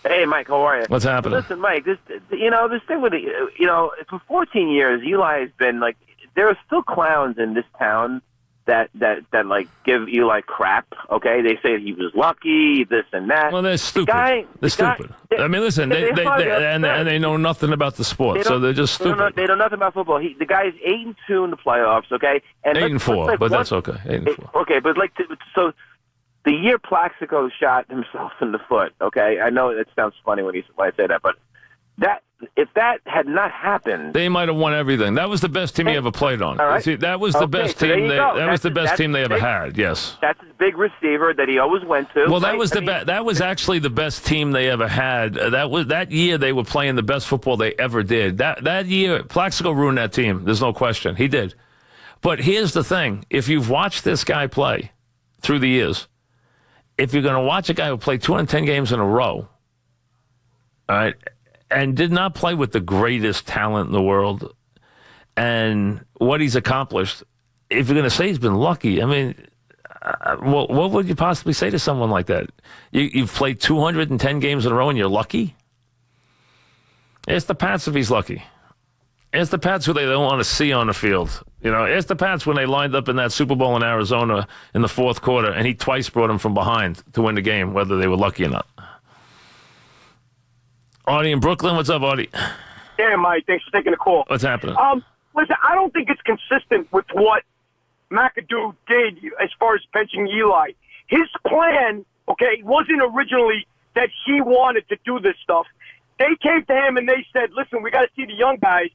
Hey, Mike, how are you? What's happening? Listen, Mike, this thing with for 14 years, Eli has been like, there are still clowns in this town that give Eli crap. Okay, they say he was lucky, this and that. Well, they're stupid. They're stupid. I mean, listen, they know nothing about the sport, so they're just stupid. They know nothing about football. The guy's 8-2 in the playoffs. Okay, and 8-4, but that's okay. 8-4. Okay, but so. The year Plaxico shot himself in the foot, okay? I know it sounds funny when I say that, but if that had not happened, they might have won everything. That was the best team he ever played on. All right. See, that was the best team. That was the best team they ever had. Yes. That's his big receiver that he always went to. Well, that was that was actually the best team they ever had. That year they were playing the best football they ever did. That year Plaxico ruined that team. There's no question. He did. But here's the thing: if you've watched this guy play through the years. If you're going to watch a guy who played 210 games in a row, all right, and did not play with the greatest talent in the world, and what he's accomplished, if you're going to say he's been lucky, I mean, what would you possibly say to someone like that? You've played 210 games in a row and you're lucky? It's the Pats if he's lucky. It's the Pats who they don't want to see on the field. It's the Pats when they lined up in that Super Bowl in Arizona in the fourth quarter, and he twice brought them from behind to win the game, whether they were lucky or not. Artie in Brooklyn, what's up, Artie? Yeah, Mike, thanks for taking the call. What's happening? Listen, I don't think it's consistent with what McAdoo did as far as benching Eli. His plan, okay, wasn't originally that he wanted to do this stuff. They came to him and they said, listen, we got to see the young guys.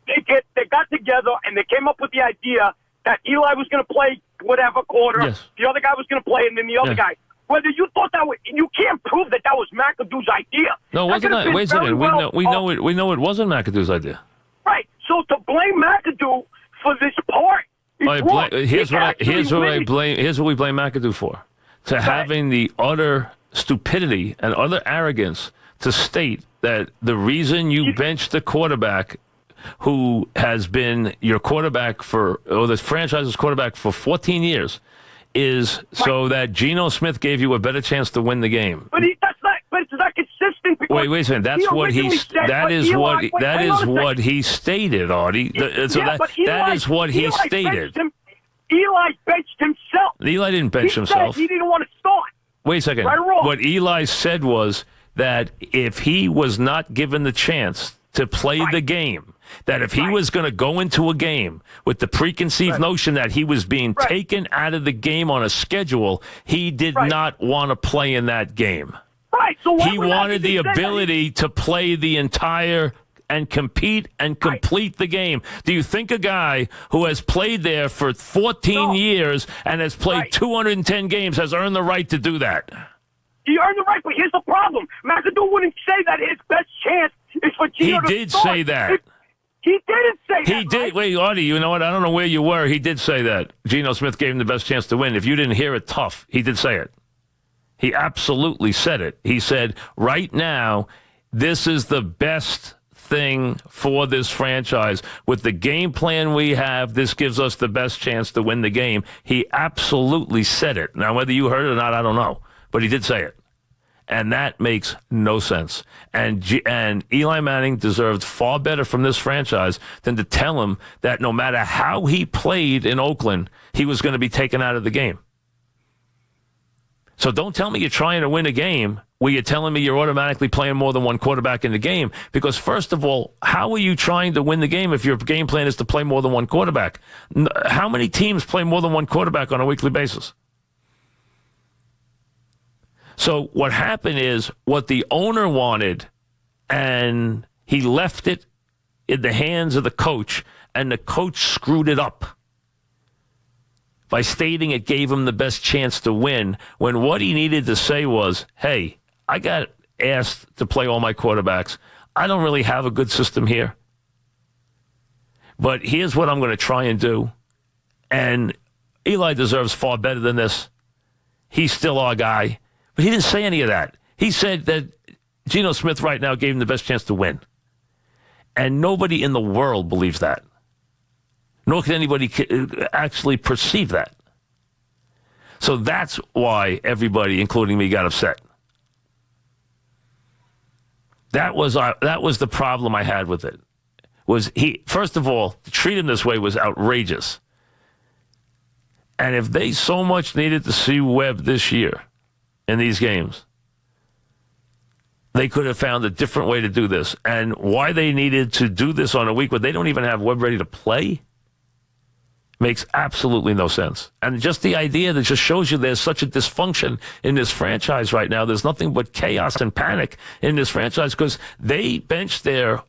They got together and they came up with the idea that Eli was going to play whatever quarter, yes. The other guy was going to play, and then the other guy. Whether you thought that was, you can't prove that was McAdoo's idea. No, wasn't that? Wait a second. We know it wasn't McAdoo's idea. Right. So to blame McAdoo for this part is wrong. Here's what we blame McAdoo for: having the utter stupidity and utter arrogance to state that the reason you benched the quarterback who has been your quarterback the franchise's quarterback for 14 years is so that Geno Smith gave you a better chance to win the game. But it's not consistent. Wait a second. That is what he stated, Artie. That is what he stated. Eli benched himself. Eli didn't bench himself. He didn't want to start. Wait a second. Right or wrong? What Eli said was that if he was not given the chance to play the game, that if he was going to go into a game with the preconceived notion that he was being taken out of the game on a schedule, he did not want to play in that game. Right. So he wanted the ability to play the entire and compete and complete the game. Do you think a guy who has played there for 14 years and has played 210 games has earned the right to do that? He earned the right, but here's the problem. McAdoo wouldn't say that his best chance is for Geno to start. He did say that. He didn't say that. He did. Right? Wait, Artie, you know what? I don't know where you were. He did say that. Geno Smith gave him the best chance to win. If you didn't hear it, tough. He did say it. He absolutely said it. He said, right now, this is the best thing for this franchise. With the game plan we have, this gives us the best chance to win the game. He absolutely said it. Now, whether you heard it or not, I don't know. But he did say it. And that makes no sense. And Eli Manning deserved far better from this franchise than to tell him that no matter how he played in Oakland, he was going to be taken out of the game. So don't tell me you're trying to win a game where you're telling me you're automatically playing more than one quarterback in the game. Because first of all, how are you trying to win the game if your game plan is to play more than one quarterback? How many teams play more than one quarterback on a weekly basis? So what happened is what the owner wanted, and he left it in the hands of the coach, and the coach screwed it up by stating it gave him the best chance to win, when what he needed to say was, hey, I got asked to play all my quarterbacks. I don't really have a good system here, but here's what I'm going to try and do. And Eli deserves far better than this. He's still our guy. But he didn't say any of that. He said that Geno Smith right now gave him the best chance to win. And nobody in the world believes that. Nor can anybody actually perceive that. So that's why everybody, including me, got upset. That was the problem I had with it. Was he, first of all, to treat him this way was outrageous. And if they so much needed to see Webb this year in these games, they could have found a different way to do this. And why they needed to do this on a week where they don't even have Webb ready to play makes absolutely no sense. And just the idea that just shows you there's such a dysfunction in this franchise right now. There's nothing but chaos and panic in this franchise because they benched their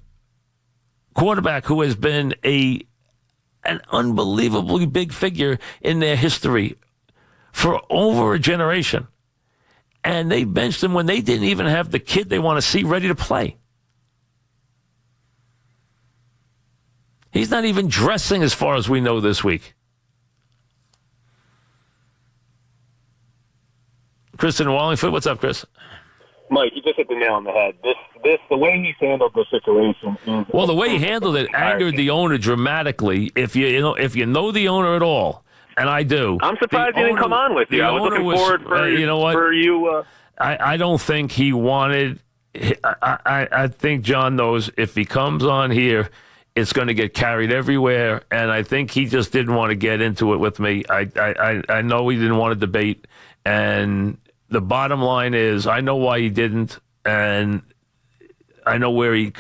quarterback who has been an unbelievably big figure in their history for over a generation. And they benched him when they didn't even have the kid they want to see ready to play. He's not even dressing as far as we know this week. Chris in Wallingford, what's up, Chris? Mike, you just hit the nail on the head. The way he's handled the situation. Well, the way he handled it angered the owner dramatically. If you know the owner at all, and I do, I'm surprised he didn't come on with you. I was looking forward for you. I don't think he wanted. I think John knows if he comes on here, it's going to get carried everywhere, and I think he just didn't want to get into it with me. I know he didn't want to debate, and the bottom line is I know why he didn't, and I know where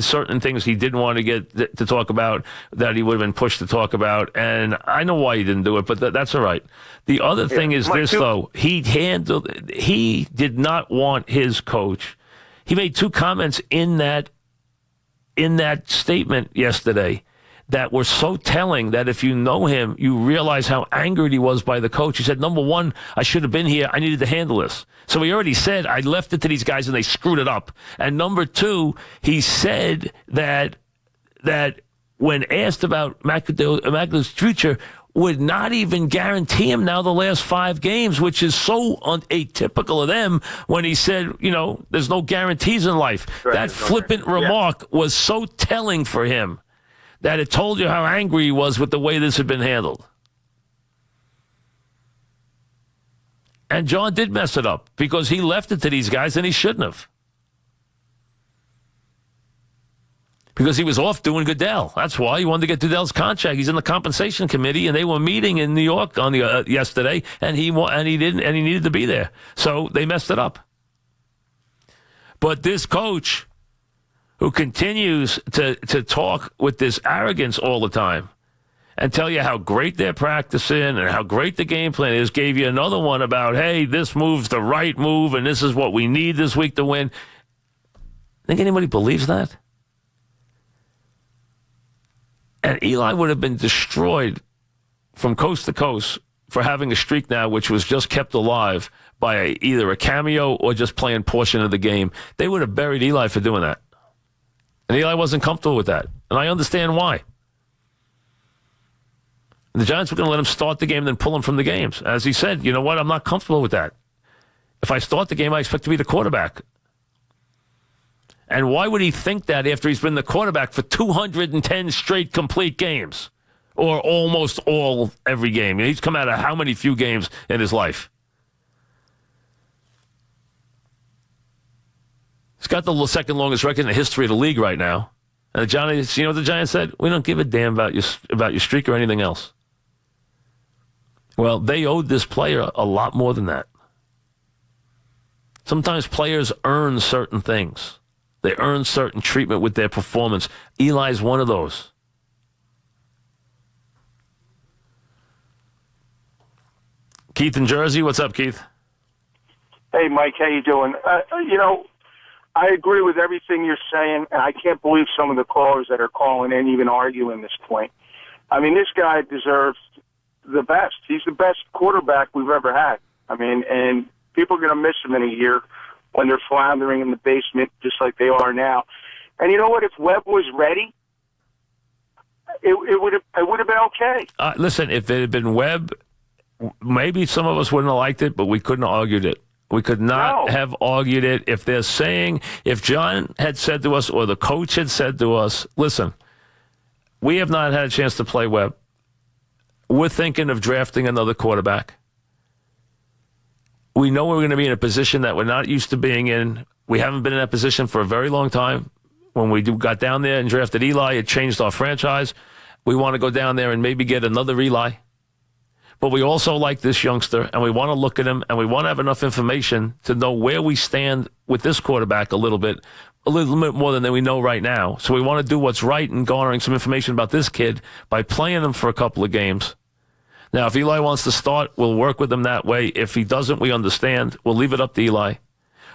certain things he didn't want to get to talk about that he would have been pushed to talk about, and I know why he didn't do it, but that's all right. The other thing is this, though. He did not want his coach. He made two comments in that statement yesterday that were so telling that if you know him, you realize how angered he was by the coach. He said, number one, I should have been here. I needed to handle this. So he already said, I left it to these guys and they screwed it up. And number two, he said that when asked about McAdoo's future, would not even guarantee him now the last 5 games, which is so atypical of them when he said, there's no guarantees in life. Right, that flippant remark was so telling for him that it told you how angry he was with the way this had been handled. And John did mess it up because he left it to these guys and he shouldn't have. Because he was off doing Goodell. That's why he wanted to get Goodell's contract. He's in the compensation committee, and they were meeting in New York on the yesterday, and he needed to be there. So they messed it up. But this coach, who continues to talk with this arrogance all the time, and tell you how great they're practicing and how great the game plan is, gave you another one about, hey, this move's the right move, and this is what we need this week to win. Think anybody believes that? And Eli would have been destroyed from coast to coast for having a streak now which was just kept alive by either a cameo or just playing portion of the game. They would have buried Eli for doing that. And Eli wasn't comfortable with that. And I understand why. The Giants were going to let him start the game and then pull him from the games. As he said, you know what, I'm not comfortable with that. If I start the game, I expect to be the quarterback. And why would he think that after he's been the quarterback for 210 straight complete games? Or almost all every game. He's come out of how many few games in his life? He's got the second longest record in the history of the league right now. And the Giants, you know what the Giants said? We don't give a damn about your streak or anything else. Well, they owed this player a lot more than that. Sometimes players earn certain things. They earn certain treatment with their performance. Eli's one of those. Keith in Jersey, what's up, Keith? Hey, Mike, how you doing? I agree with everything you're saying, and I can't believe some of the callers that are calling in even arguing this point. I mean, this guy deserves the best. He's the best quarterback we've ever had. I mean, and people are going to miss him in a year when they're floundering in the basement just like they are now. And you know what? If Webb was ready, it would have been okay. Listen, if it had been Webb, maybe some of us wouldn't have liked it, but we couldn't have argued it. We could not have argued it. If they're saying, if John had said to us or the coach had said to us, listen, we have not had a chance to play Webb. We're thinking of drafting another quarterback. We know we're going to be in a position that we're not used to being in. We haven't been in that position for a very long time. When we got down there and drafted Eli, it changed our franchise. We want to go down there and maybe get another Eli. But we also like this youngster, and we want to look at him, and we want to have enough information to know where we stand with this quarterback a little bit more than we know right now. So we want to do what's right in garnering some information about this kid by playing him for a couple of games. Now, if Eli wants to start, we'll work with him that way. If he doesn't, we understand. We'll leave it up to Eli.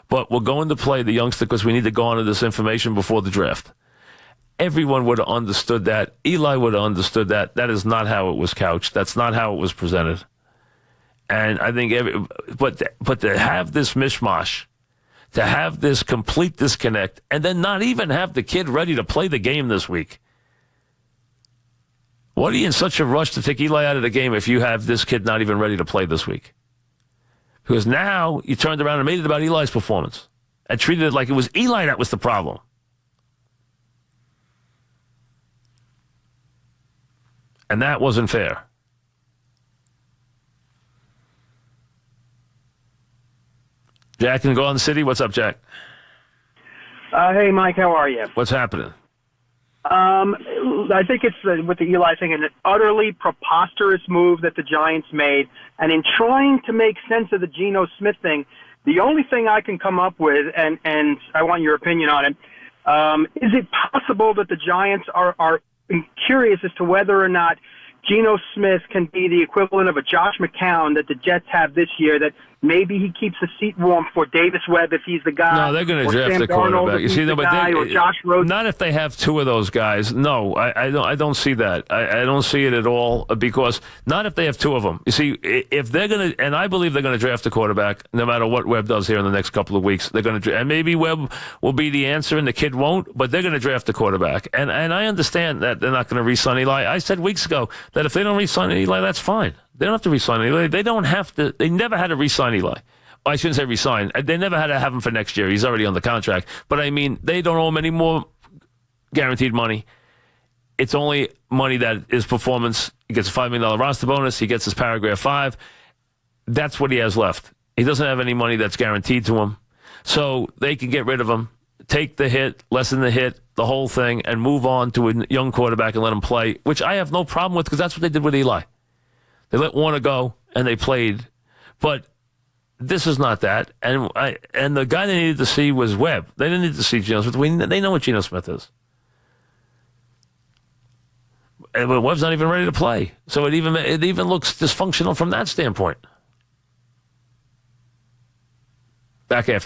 But we're going to play the youngster because we need to garner this information before the draft. Everyone would have understood that. Eli would have understood that. That is not how it was couched. That's not how it was presented. And I think, but to have this mishmash, to have this complete disconnect, and then not even have the kid ready to play the game this week. What are you in such a rush to take Eli out of the game if you have this kid not even ready to play this week? Because now you turned around and made it about Eli's performance and treated it like it was Eli that was the problem. And that wasn't fair. Jack in Garden City. What's up, Jack? Hey, Mike, how are you? What's happening? I think it's with the Eli thing, an utterly preposterous move that the Giants made. And in trying to make sense of the Geno Smith thing, the only thing I can come up with, and I want your opinion on it, is it possible that the Giants are curious as to whether or not Geno Smith can be the equivalent of a Josh McCown that the Jets have this year, that maybe he keeps the seat warm for Davis Webb if he's the guy. No, they're going to draft the quarterback. You see, no, but or Josh Rosen. Not if they have two of those guys. No, I don't see that. I don't see it at all, because not if they have two of them. You see, if they're going to, and I believe they're going to draft a quarterback no matter what Webb does here in the next couple of weeks. They're going to, and maybe Webb will be the answer and the kid won't, but they're going to draft a quarterback. And I understand that they're not going to re-sign Eli. I said weeks ago that if they don't re-sign Eli, that's fine. They don't have to re-sign Eli. They don't have to. They never had to re-sign Eli. I shouldn't say re-sign. They never had to have him for next year. He's already on the contract. But, I mean, they don't owe him any more guaranteed money. It's only money that is performance. He gets a $5 million roster bonus. He gets his paragraph 5. That's what he has left. He doesn't have any money that's guaranteed to him. So they can get rid of him, take the hit, lessen the hit, the whole thing, and move on to a young quarterback and let him play, which I have no problem with because that's what they did with Eli. They let Warner go, and they played. But this is not that. And the guy they needed to see was Webb. They didn't need to see Geno Smith. They know what Geno Smith is. But Webb's not even ready to play. So it even looks dysfunctional from that standpoint. Back after